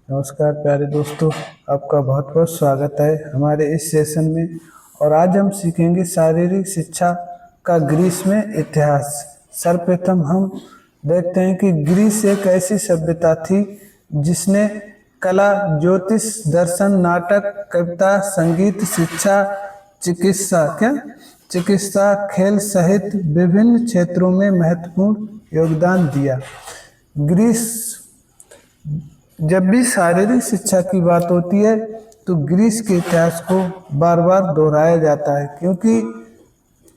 नमस्कार प्यारे दोस्तों, आपका बहुत बहुत स्वागत है हमारे इस सेशन में। और आज हम सीखेंगे शारीरिक शिक्षा का ग्रीस में इतिहास। सर्वप्रथम हम देखते हैं कि ग्रीस एक ऐसी सभ्यता थी जिसने कला, ज्योतिष, दर्शन, नाटक, कविता, संगीत, शिक्षा, चिकित्सा, खेल सहित विभिन्न क्षेत्रों में महत्वपूर्ण योगदान दिया। ग्रीस, जब भी शारीरिक शिक्षा की बात होती है तो ग्रीस के इतिहास को बार बार दोहराया जाता है, क्योंकि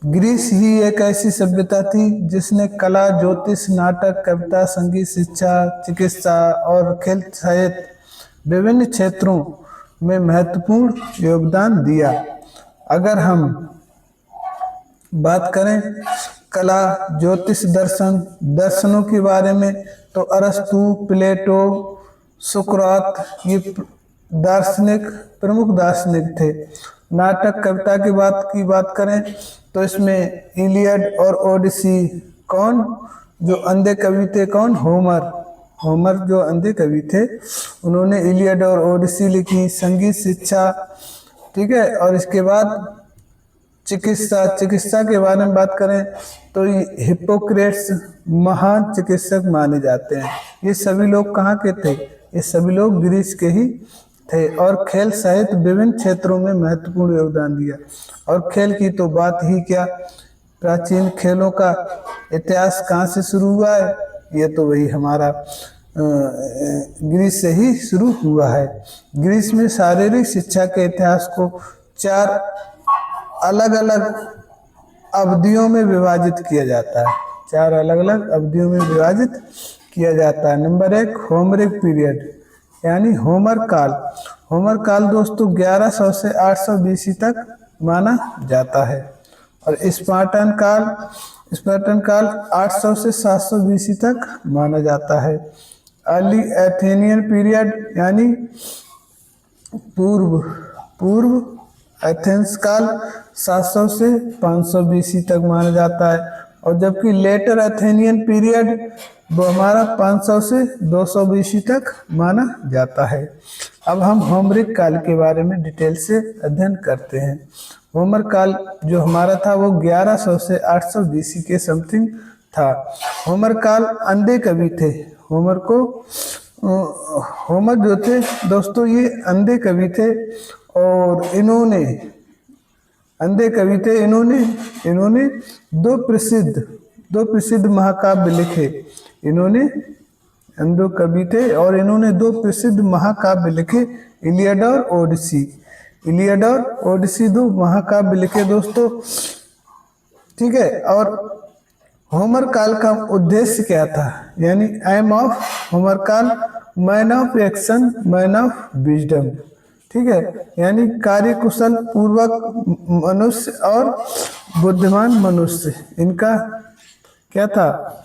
ग्रीस ही एक ऐसी सभ्यता थी जिसने कला, ज्योतिष, नाटक, कविता, संगीत, शिक्षा, चिकित्सा और खेल सहित विभिन्न क्षेत्रों में महत्वपूर्ण योगदान दिया। अगर हम बात करें कला, ज्योतिष, दर्शनों के बारे में तो अरस्तु, प्लेटो, सुकरात ये प्रमुख दार्शनिक थे। नाटक, कविता की बात करें तो इसमें इलियड और ओडिसी, कौन जो अंधे कवि थे, कौन होमर जो अंधे कवि थे, उन्होंने इलियड और ओडिसी लिखी। संगीत, शिक्षा, ठीक है। और इसके बाद चिकित्सा के बारे में बात करें तो हिप्पोक्रेट्स महान चिकित्सक माने जाते हैं। ये सभी लोग कहाँ के थे? ये सभी लोग ग्रीस के ही थे। और खेल सहित विभिन्न क्षेत्रों में महत्वपूर्ण योगदान दिया। और खेल की तो बात ही क्या, प्राचीन खेलों का इतिहास कहाँ से शुरू हुआ है? ये तो वही हमारा ग्रीस से ही शुरू हुआ है। ग्रीस में शारीरिक शिक्षा के इतिहास को 4 अलग अलग अवधियों में विभाजित किया जाता है। 4 अलग अलग अवधियों में विभाजित किया जाता है। नंबर 1, होमरिक पीरियड यानी होमर काल दोस्तों 1100 से 800 BC तक माना जाता है। और स्पार्टन काल 800 से 700 BC तक माना जाता है। अर्ली एथेनियन पीरियड यानी पूर्व एथेंस काल 700 से 500 BC तक माना जाता है। और जबकि लेटर एथेनियन पीरियड वो हमारा 500 से 200 BC तक माना जाता है। अब हम होमरिक काल के बारे में डिटेल से अध्ययन करते हैं। होमर काल जो हमारा था वो 1100 से 800 BC के समथिंग था। होमर काल अंधे कवि थे। होमर जो थे दोस्तों ये अंधे कवि थे और इन्होंने दो प्रसिद्ध महाकाव्य लिखे। इन्होंने अंधे कवि थे और इन्होंने 2 प्रसिद्ध महाकाव्य लिखे, इलियड और ओडिसी 2 महाकाव्य लिखे दोस्तों, ठीक है। और होमर काल का उद्देश्य क्या था? यानी एम ऑफ होमर काल, man of action, man of wisdom, ठीक है। यानी कार्यकुशल, पूर्वक मनुष्य और बुद्धिमान मनुष्य, इनका क्या था?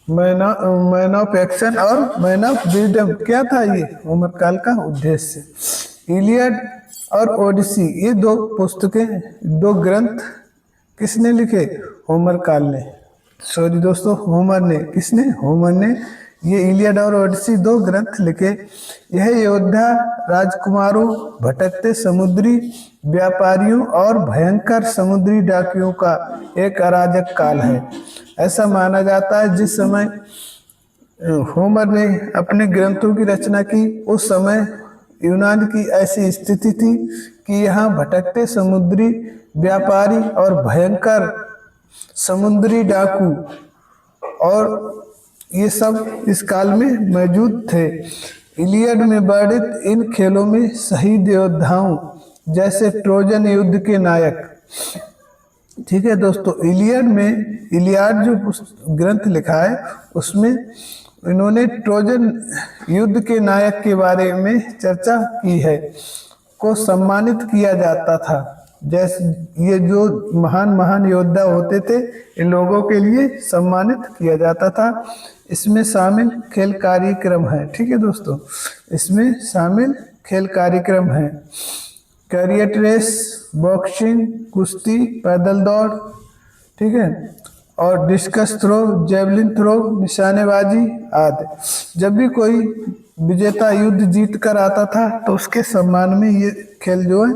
मैन ऑफ एक्शन और मैन ऑफ विजडम, क्या था ये होमर काल का उद्देश्य? इलियड और ओडिसी ये 2 पुस्तकें, 2 ग्रंथ किसने लिखे? होमर काल ने, सॉरी दोस्तों, होमर ने ये इलियड और ओडिसी 2 ग्रंथ लिखे। यह योद्धा, राजकुमारों, भटकते समुद्री व्यापारियों और भयंकर समुद्री डाकुओं का एक अराजक काल है। ऐसा माना जाता है जिस समय होमर ने अपने ग्रंथों की रचना की उस समय यूनान की ऐसी स्थिति थी कि यहाँ भटकते समुद्री व्यापारी और भयंकर समुद्री डाकू और ये सब इस काल में मौजूद थे। इलियड में वर्णित इन खेलों में शहीद योद्धाओं जैसे ट्रोजन युद्ध के नायक, ठीक है दोस्तों। इलियाड जो ग्रंथ लिखा है उसमें इन्होंने ट्रोजन युद्ध के नायक के बारे में चर्चा की है, को सम्मानित किया जाता था। जैसे ये जो महान योद्धा होते थे इन लोगों के लिए सम्मानित किया जाता था। इसमें शामिल खेल कार्यक्रम है, ठीक है दोस्तों, इसमें शामिल खेल कार्यक्रम है। कैरियट रेस, बॉक्सिंग, कुश्ती, पैदल दौड़, ठीक है, और डिस्कस थ्रो, जेवलिन थ्रो, निशानेबाजी आदि। जब भी कोई विजेता युद्ध जीत कर आता था तो उसके सम्मान में ये खेल जो है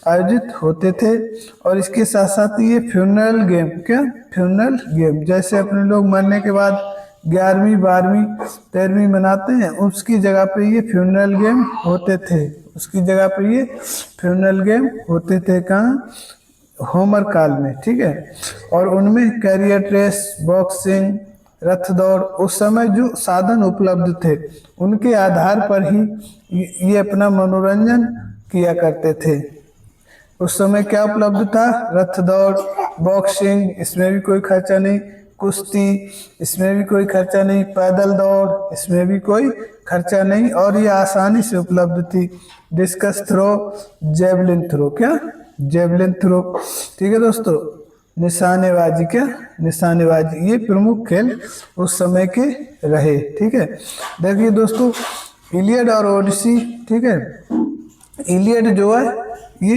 आयोजित होते थे। और इसके साथ साथ ये फ्यूनरल गेम, क्या फ्यूनरल गेम, जैसे अपने लोग मरने के बाद 11वीं 12वीं 13वीं मनाते हैं, उसकी जगह पे ये फ्यूनरल गेम होते थे, उसकी जगह पे ये फ्यूनरल गेम होते थे। कहाँ? होमर काल में, ठीक है। और उनमें कैरियर रेस, बॉक्सिंग, रथ दौड़, उस समय जो साधन उपलब्ध थे उनके आधार पर ही ये अपना मनोरंजन किया करते थे। उस समय क्या उपलब्ध था? रथ दौड़, बॉक्सिंग, इसमें भी कोई खर्चा नहीं, कुश्ती, इसमें भी कोई खर्चा नहीं, पैदल दौड़, इसमें भी कोई खर्चा नहीं, और ये आसानी से उपलब्ध थी। डिस्कस थ्रो, जेवलिन थ्रो, क्या जेवलिन थ्रो, ठीक है दोस्तों। निशानेबाजी, क्या निशानेबाजी, ये प्रमुख खेल उस समय के रहे, ठीक है। देखिए दोस्तों, इलियड और ओडिसी, ठीक है। इलियड जो है ये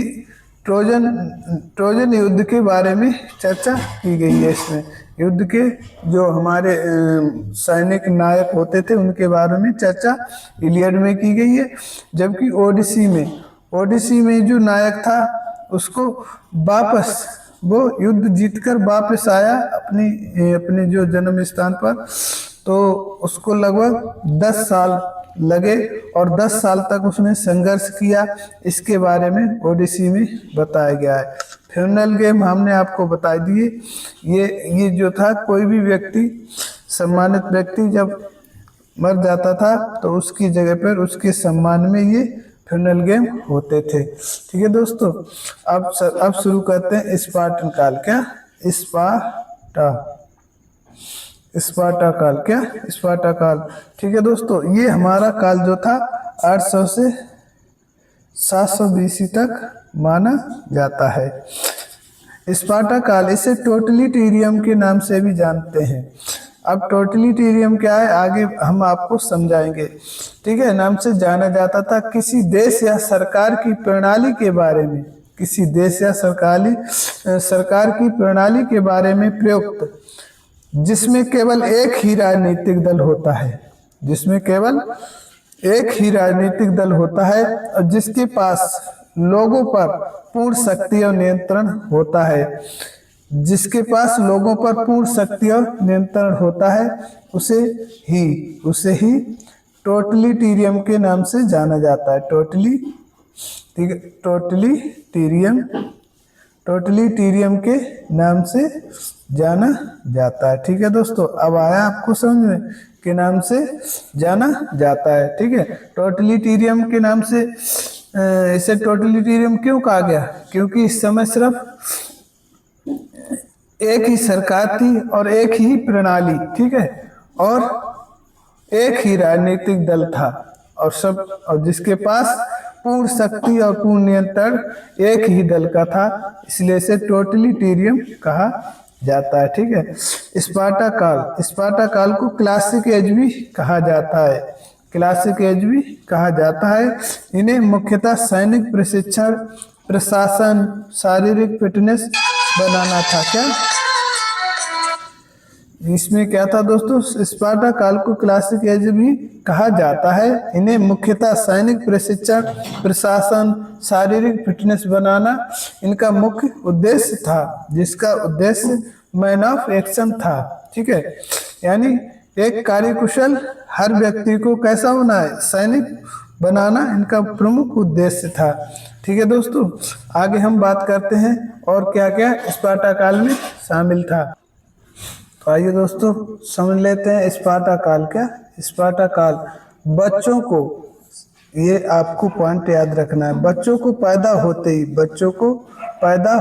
ट्रोजन युद्ध के बारे में चर्चा की गई है। इसमें युद्ध के जो हमारे सैनिक नायक होते थे उनके बारे में चर्चा इलियड में की गई है। जबकि ओडिसी में जो नायक था उसको वापस, वो युद्ध जीतकर वापस आया अपने जो जन्म स्थान पर, तो उसको लगभग 10 साल लगे और 10 साल तक उसने संघर्ष किया। इसके बारे में ओडिसी में बताया गया है। फ्यूनरल गेम हमने आपको बता दिए। ये जो था, कोई भी व्यक्ति, सम्मानित व्यक्ति जब मर जाता था तो उसकी जगह पर उसके सम्मान में ये फ्यूनरल गेम होते थे, ठीक है दोस्तों। अब शुरू करते हैं स्पार्टन काल, क्या स्पार्टा काल, क्या स्पार्टा काल, ठीक है दोस्तों। ये हमारा काल जो था 800 से 700 BC तक माना जाता है। स्पार्टा काल, इसे टोटलिटेरियम के नाम से भी जानते हैं। अब टोटलिटेरियम क्या है आगे हम आपको समझाएंगे, ठीक है। नाम से जाना जाता था किसी देश या सरकार की प्रणाली के बारे में, किसी देश या सरकार की प्रणाली के बारे में प्रयुक्त, जिसमें केवल एक ही राजनीतिक दल होता है, जिसमें केवल एक ही राजनीतिक दल होता है और जिसके पास लोगों पर पूर्ण शक्ति और नियंत्रण होता है, जिसके पास लोगों पर पूर्ण शक्ति और नियंत्रण होता है, उसे ही टोटलिटेरियम के नाम से जाना जाता है। टोटलिटेरियम के नाम से जाना जाता है, ठीक है दोस्तों। अब आया आपको समझ में के नाम से जाना जाता है, ठीक है। टोटलिटेरियम के नाम से इसे टोटलिटेरियम क्यों कहा गया? क्योंकि इस समय सिर्फ एक ही सरकार थी और एक ही प्रणाली, ठीक है, और एक ही राजनीतिक दल था और जिसके पास पूर्ण शक्ति और पूर्ण नियंत्रण एक ही दल का था, इसलिए इसे टोटलिटेरियम कहा जाता है, ठीक है। स्पार्टा काल को क्लासिक एज भी कहा जाता है, क्लासिक एज भी कहा जाता है। इन्हें मुख्यतः सैनिक प्रशिक्षण, प्रशासन, शारीरिक फिटनेस बनाना था, क्या इसमें क्या था दोस्तों? स्पार्टा काल को क्लासिक एज भी कहा जाता है। इन्हें मुख्यतः सैनिक प्रशिक्षण, प्रशासन, शारीरिक फिटनेस बनाना इनका मुख्य उद्देश्य था, जिसका उद्देश्य मैन ऑफ एक्शन था, ठीक है। यानी एक कार्यकुशल हर व्यक्ति को कैसा होना है? सैनिक बनाना इनका प्रमुख उद्देश्य था, ठीक है दोस्तों। आगे हम बात करते हैं और क्या क्या स्पार्टा काल में शामिल था। तो आइए दोस्तों समझ लेते हैं स्पार्टा काल। क्या स्पार्टा काल? बच्चों को, ये आपको पॉइंट याद रखना है, बच्चों को पैदा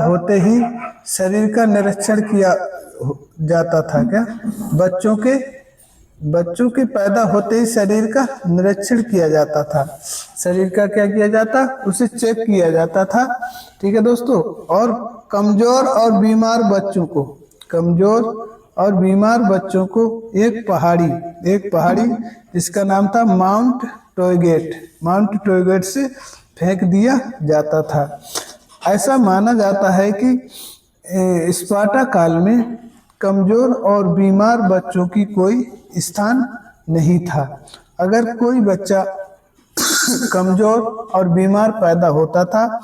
होते ही शरीर का निरीक्षण किया जाता था। क्या बच्चों के पैदा होते ही शरीर का निरीक्षण किया जाता था। शरीर का क्या किया जाता? उसे चेक किया जाता था, ठीक है दोस्तों। और कमजोर और बीमार बच्चों को एक पहाड़ी जिसका नाम था माउंट टॉयगेट से फेंक दिया जाता था। ऐसा माना जाता है कि स्पार्टा काल में कमजोर और बीमार बच्चों की कोई स्थान नहीं था। अगर कोई बच्चा कमजोर और बीमार पैदा होता था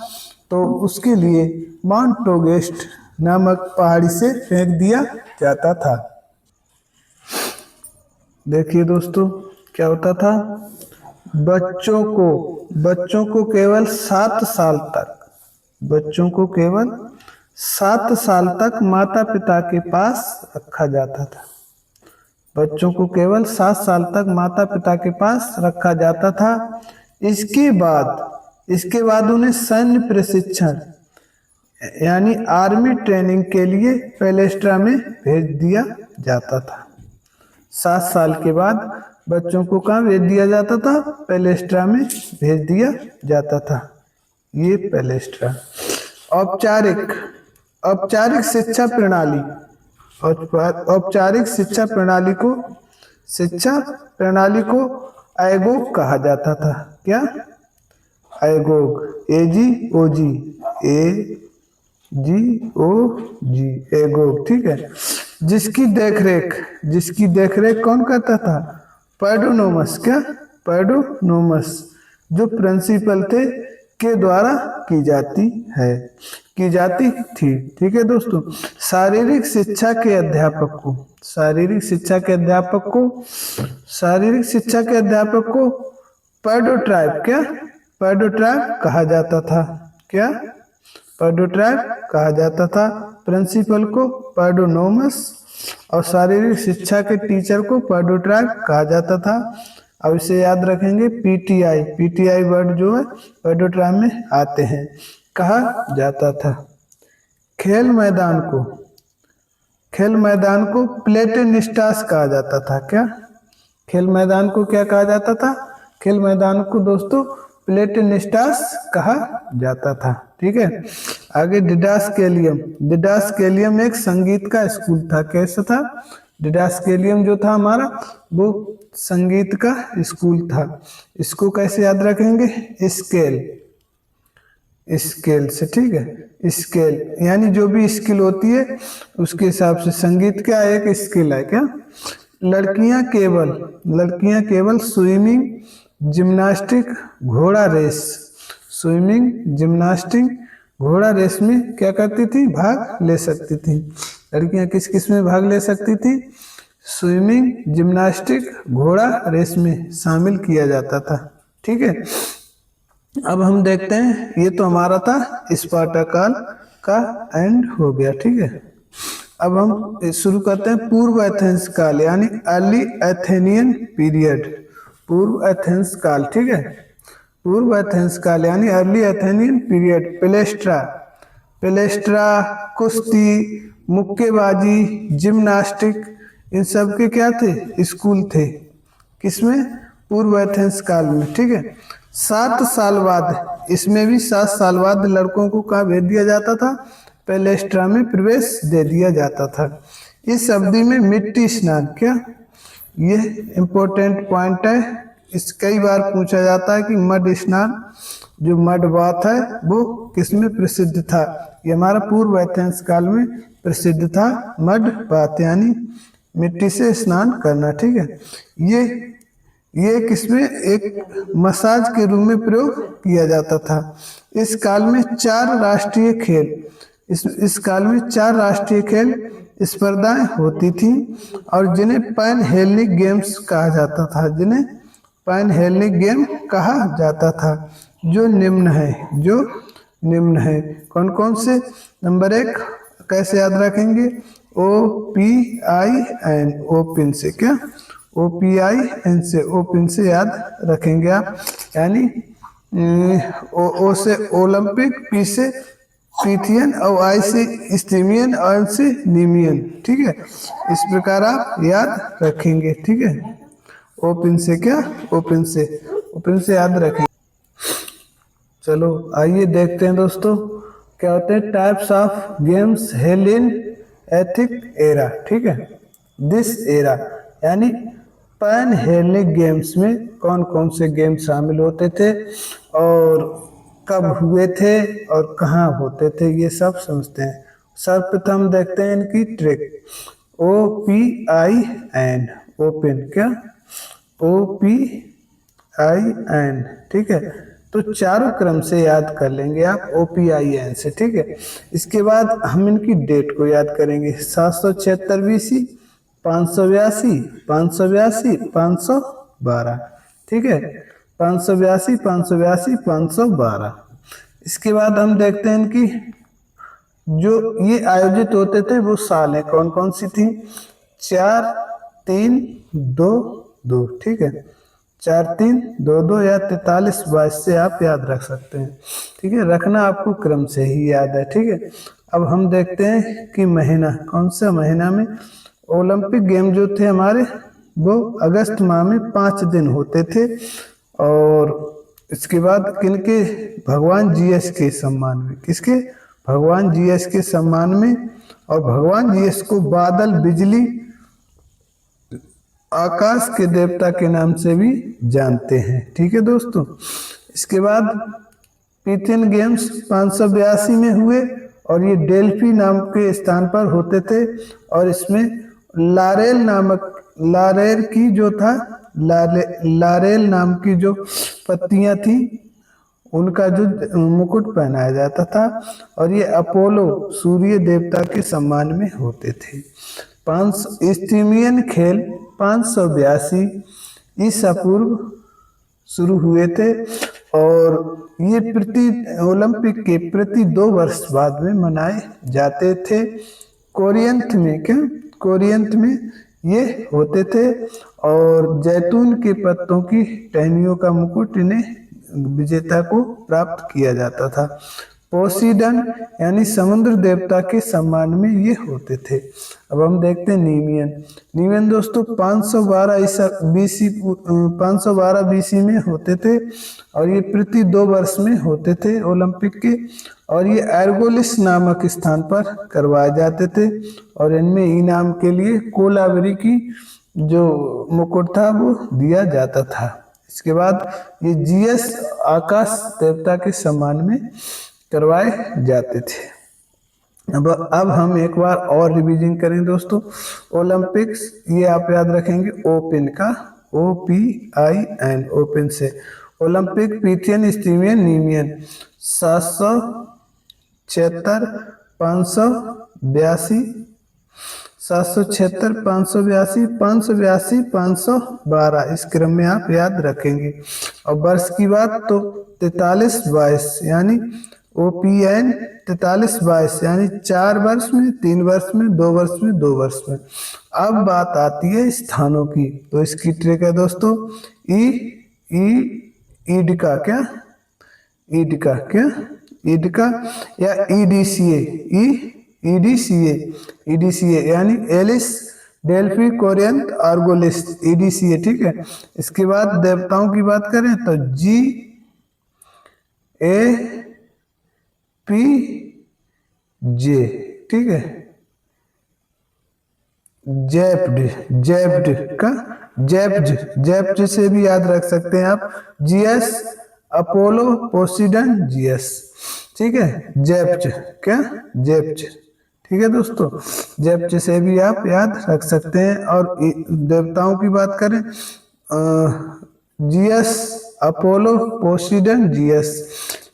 तो उसके लिए माउंट टोगेस्ट नामक पहाड़ी से फेंक दिया जाता था। देखिए दोस्तों, क्या होता था, बच्चों को केवल 7 साल तक, बच्चों को केवल 7 साल तक माता पिता के पास रखा जाता था। बच्चों को केवल 7 साल तक माता पिता के पास रखा जाता था। इसके बाद उन्हें सैन्य प्रशिक्षण यानी आर्मी ट्रेनिंग के लिए पैलेस्ट्रा में भेज दिया जाता था। 7 साल के बाद बच्चों को कहाँ भेज दिया जाता था? पैलेस्ट्रा में भेज दिया जाता था। ये पैलेस्ट्रा। औपचारिक शिक्षा प्रणाली, औपचारिक शिक्षा प्रणाली को एगोग कहा जाता था। क्या? एगोग, AGOG, एगोग, ठीक है। जिसकी देखरेख कौन करता था? पैडोनोमस। क्या? पैडोनोमस, जो प्रिंसिपल थे के द्वारा की जाती थी। ठीक है दोस्तों। शारीरिक शिक्षा के अध्यापक को पैडोट्राइब, क्या? पैडोट्राइब कहा जाता था। क्या? पैडोट्राइब कहा जाता था। प्रिंसिपल को पैडोनोमस और शारीरिक शिक्षा के टीचर को पैडोट्राइब कहा जाता था। अब इसे याद रखेंगे, पीटीआई वर्ड जो है पैडोट्राइब में आते हैं, कहा जाता था। खेल मैदान को प्लेटेनिस्टास कहा जाता था। क्या? खेल मैदान को क्या कहा जाता था? खेल मैदान को दोस्तों प्लेटेनिस्टास कहा जाता था। ठीक है। आगे डिडास्केलियम एक संगीत का स्कूल था। कैसा था? डिडास्केलियम जो था हमारा वो संगीत का स्कूल था। इसको कैसे याद रखेंगे? स्केल से, ठीक है। स्केल यानी जो भी स्किल होती है उसके हिसाब से संगीत क्या एक स्किल है। क्या? लड़कियां केवल स्विमिंग, जिम्नास्टिक, घोड़ा रेस में क्या करती थी? भाग ले सकती थी। लड़कियां किस में भाग ले सकती थी? स्विमिंग, जिम्नास्टिक, घोड़ा रेस में शामिल किया जाता था। ठीक है। अब हम देखते हैं, ये तो हमारा था स्पार्टा काल का एंड हो गया। ठीक है। अब हम शुरू करते हैं पूर्व एथेंस काल यानी अर्ली एथेनियन पीरियड। पूर्व एथेंस काल, ठीक है। पूर्व एथेंस काल यानी अर्ली एथेनियन पीरियड। पेलेस्ट्रा, कुश्ती, मुक्केबाजी, जिम्नास्टिक, इन सब के क्या थे? स्कूल थे। किसमें? पूर्व एथेंस काल में। ठीक है। 7 साल बाद, इसमें भी 7 साल बाद लड़कों को कहाँ भेज दिया जाता था? पैलेस्ट्रा में प्रवेश दे दिया जाता था। इस अवधि में मिट्टी स्नान, क्या? ये इम्पोर्टेंट पॉइंट है। इस कई बार पूछा जाता है कि मड स्नान, जो मड बाथ है वो किसमें प्रसिद्ध था? ये हमारा पूर्व एथेंस काल में प्रसिद्ध था मड बाथ यानी मिट्टी से स्नान करना। ठीक है। ये किसमें एक मसाज के रूप में प्रयोग किया जाता था। इस काल में 4 राष्ट्रीय खेल स्पर्धाएं होती थी और जिन्हें पैन हेलेनिक गेम्स कहा जाता था। जो निम्न है कौन कौन से? नंबर 1 कैसे याद रखेंगे? OPIN, ओपिन से। क्या? OPIN से, ओपिन से याद रखेंगे आप। यानी ओ से ओलंपिक, पी से पीथियन और आई से स्टीमियन और एन से नीमियन। ठीक है। इस प्रकार आप याद रखेंगे। ठीक है। ओपिन से, क्या? ओपिन से याद रखेंगे। चलो आइए देखते हैं दोस्तों क्या होते हैं types of games held in ethic era. ठीक है। दिस एरा यानी पैन हेलेनिक गेम्स में कौन कौन से गेम शामिल होते थे और कब हुए थे और कहाँ होते थे, ये सब समझते हैं। सर्वप्रथम देखते हैं इनकी ट्रिक। OPIN, open. क्या? OPIN, ठीक है। तो चारों क्रम से याद कर लेंगे आप OPIN से, ठीक है। इसके बाद हम इनकी डेट को याद करेंगे। 776 BC, 582, 582, 512, ठीक है। 582, 582, 512। इसके बाद हम देखते हैं इनकी जो ये आयोजित होते थे वो साल है कौन कौन सी थी। 4, 3, 2, 2, ठीक है। 4, 3, 2, 2 या 43, 22 से आप याद रख सकते हैं, ठीक है। रखना आपको क्रम से ही याद है, ठीक है। अब हम देखते हैं कि महीना कौन सा महीना में ओलंपिक गेम जो थे हमारे वो अगस्त माह में 5 दिन होते थे। और इसके बाद किनके, भगवान जीएस के सम्मान में, किसके, भगवान जीएस के सम्मान में। और भगवान जीएस को बादल, बिजली, आकाश के देवता के नाम से भी जानते हैं, ठीक है दोस्तों। इसके बाद पीथियन गेम्स 582 में हुए और ये डेल्फी नाम के स्थान पर होते थे। और इसमें लारेल नामक, लारेल की जो था, लारेल नाम की जो पत्तियां थी उनका जो मुकुट पहनाया जाता था। और ये अपोलो सूर्य देवता के सम्मान में होते थे। 5 इस्तीमियन खेल 582 ईसा पूर्व शुरू हुए थे और ये प्रति ओलंपिक के प्रति 2 वर्ष बाद में मनाए जाते थे। कोरियंथ में, क्या कोरियंथ में ये होते थे। और जैतून के पत्तों की टहनियों का मुकुट इन्हें विजेता को प्राप्त किया जाता था। पोसीडन यानी समुद्र देवता के सम्मान में ये होते थे। अब हम देखते हैं नीमियन। नीमियन दोस्तों 512 बीसी में होते थे और ये प्रति 2 वर्ष में होते थे ओलंपिक के। और ये एर्गोलिस नामक स्थान पर करवाए जाते थे और इनमें इनाम के लिए कोलाबरी की जो मुकुट था वो दिया जाता था। इसके बाद ये जीएस आकाश देवता के सम्मान में करवाए जाते थे। अब हम एक बार और रिवीजन करें दोस्तों। ओलंपिक्स ये आप याद रखेंगे ओपन का, OPIN, ओपन से। ओलंपिक पीथियन स्टीमियन नीमियन 776, 582, 776, 582, 582, 512 इस क्रम में आप याद रखेंगे। और वर्ष की बात तो 43, 22 यानी OPIN 43, 22 यानी 4 वर्ष में, 3 वर्ष में, 2 वर्ष में, 2 वर्ष में। अब बात आती है स्थानों की, तो इसकी ट्रिक है दोस्तों ईडका, क्या ईडका, क्या ईडका या EDCA यानी एलिस, डेल्फी, कोरियंथ, आर्गोलिस, EDCA, ठीक है। इसके बाद देवताओं की बात करें तो GAPJ, ठीक है। जैप्ड से भी याद रख सकते हैं आप। GS अपोलो, पोसीडन, GS, ठीक है। जैप्ड, क्या जैप्ड, ठीक है दोस्तों। जैप्ड से भी आप याद रख सकते हैं। और देवताओं की बात करें GS अपोलो, पोसीडन, GS।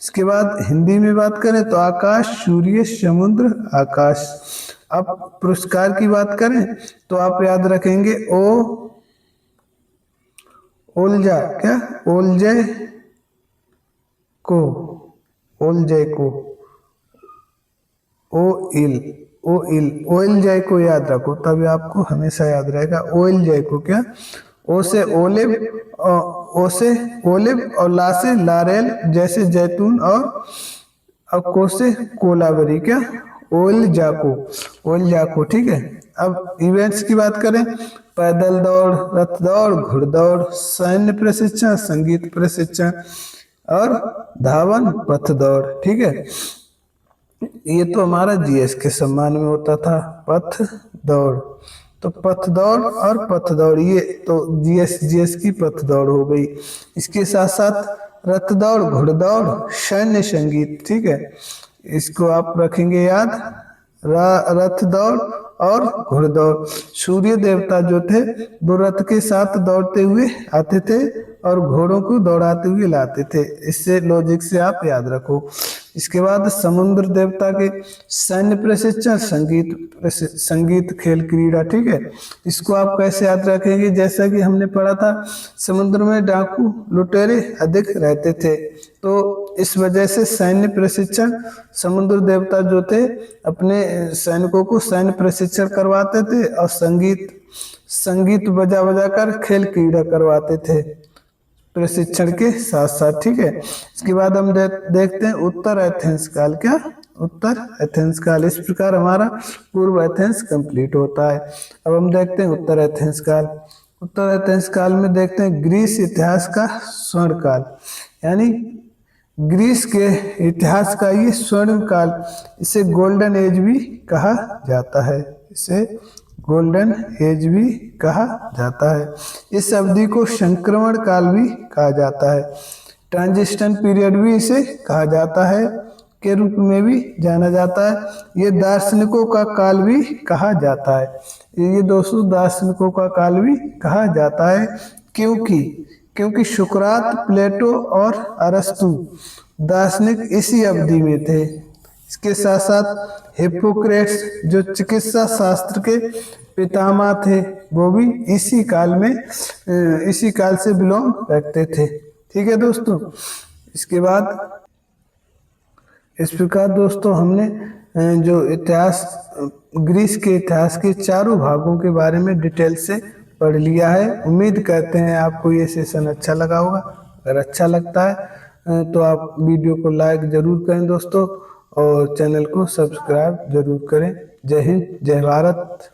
इसके बाद हिंदी में बात करें तो आकाश, सूर्य, समुद्र, आकाश। अब पुरस्कार की बात करें तो आप याद रखेंगे ओलजा, क्या ओलजय को, ओइल जय को याद रखो तभी आपको हमेशा याद रहेगा। ओइल जय को, क्या ओ से ओलिव, और ला से लारेल जैसे जैतून, और को से कोलाबरी, क्या ओइल जाको, ठीक है। अब इवेंट्स की बात करें पैदल दौड़, रथ दौड़, घुड़दौड़, सैन्य प्रशिक्षण, संगीत प्रशिक्षण और धावन, पथ दौड़, ठीक है। ये तो हमारा जीएस के सम्मान में होता था। पथ दौड़, तो पथ दौड़ और पथ दौड़ ये तो जीएस की पथ दौड़ हो गई। इसके साथ साथ रथ दौड़, घुड़दौड़, सैन्य संगीत, ठीक है। इसको आप रखेंगे याद, रथ दौड़ और घुड़दौड़। सूर्य देवता जो थे वो रथ के साथ दौड़ते हुए आते थे और घोड़ों को दौड़ाते हुए लाते थे। इससे लॉजिक से आप याद रखो। इसके बाद समुद्र देवता के सैन्य प्रशिक्षण, संगीत, खेल, क्रीड़ा। ठीक है, इसको आप कैसे याद रखेंगे? जैसा कि हमने पढ़ा था, समुद्र में डाकू लुटेरे अधिक रहते थे, तो इस वजह से सैन्य प्रशिक्षण, समुद्र देवता जो थे अपने सैनिकों को सैन्य प्रशिक्षण करवाते थे और संगीत बजा बजा कर खेल क्रीड़ा करवाते थे प्रशिक्षण के साथ साथ। ठीक है, इसके बाद हम देखते हैं उत्तर एथेंस काल। क्या? उत्तर एथेंस काल। इस प्रकार हमारा पूर्व एथेंस कंप्लीट होता है। अब हम देखते हैं उत्तर एथेंस काल। उत्तर एथेंस काल में देखते हैं ग्रीस इतिहास का स्वर्ण काल, यानी ग्रीस के इतिहास का ये स्वर्ण काल, इसे गोल्डन एज भी कहा जाता है। इसे गोल्डन एज भी कहा जाता है। इस अवधि को संक्रमण काल भी कहा जाता है। ट्रांजिशन पीरियड भी इसे कहा जाता है के रूप में भी जाना जाता है। ये दार्शनिकों का काल भी कहा जाता है। ये दोस्तों दार्शनिकों का काल भी कहा जाता है, क्योंकि सुकरात, प्लेटो और अरस्तु दार्शनिक इसी अवधि में थे। इसके साथ साथ हिप्पोक्रेट्स जो चिकित्सा शास्त्र के पितामह थे, वो भी इसी काल से बिलोंग रखते थे। ठीक है दोस्तों, इसके बाद इस प्रकार दोस्तों हमने जो इतिहास, ग्रीस के इतिहास के चारों भागों के बारे में डिटेल से पढ़ लिया है। उम्मीद करते हैं आपको ये सेशन अच्छा लगा होगा। अगर अच्छा लगता है तो आप वीडियो को लाइक जरूर करें दोस्तों, और चैनल को सब्सक्राइब जरूर करें। जय हिंद, जय भारत।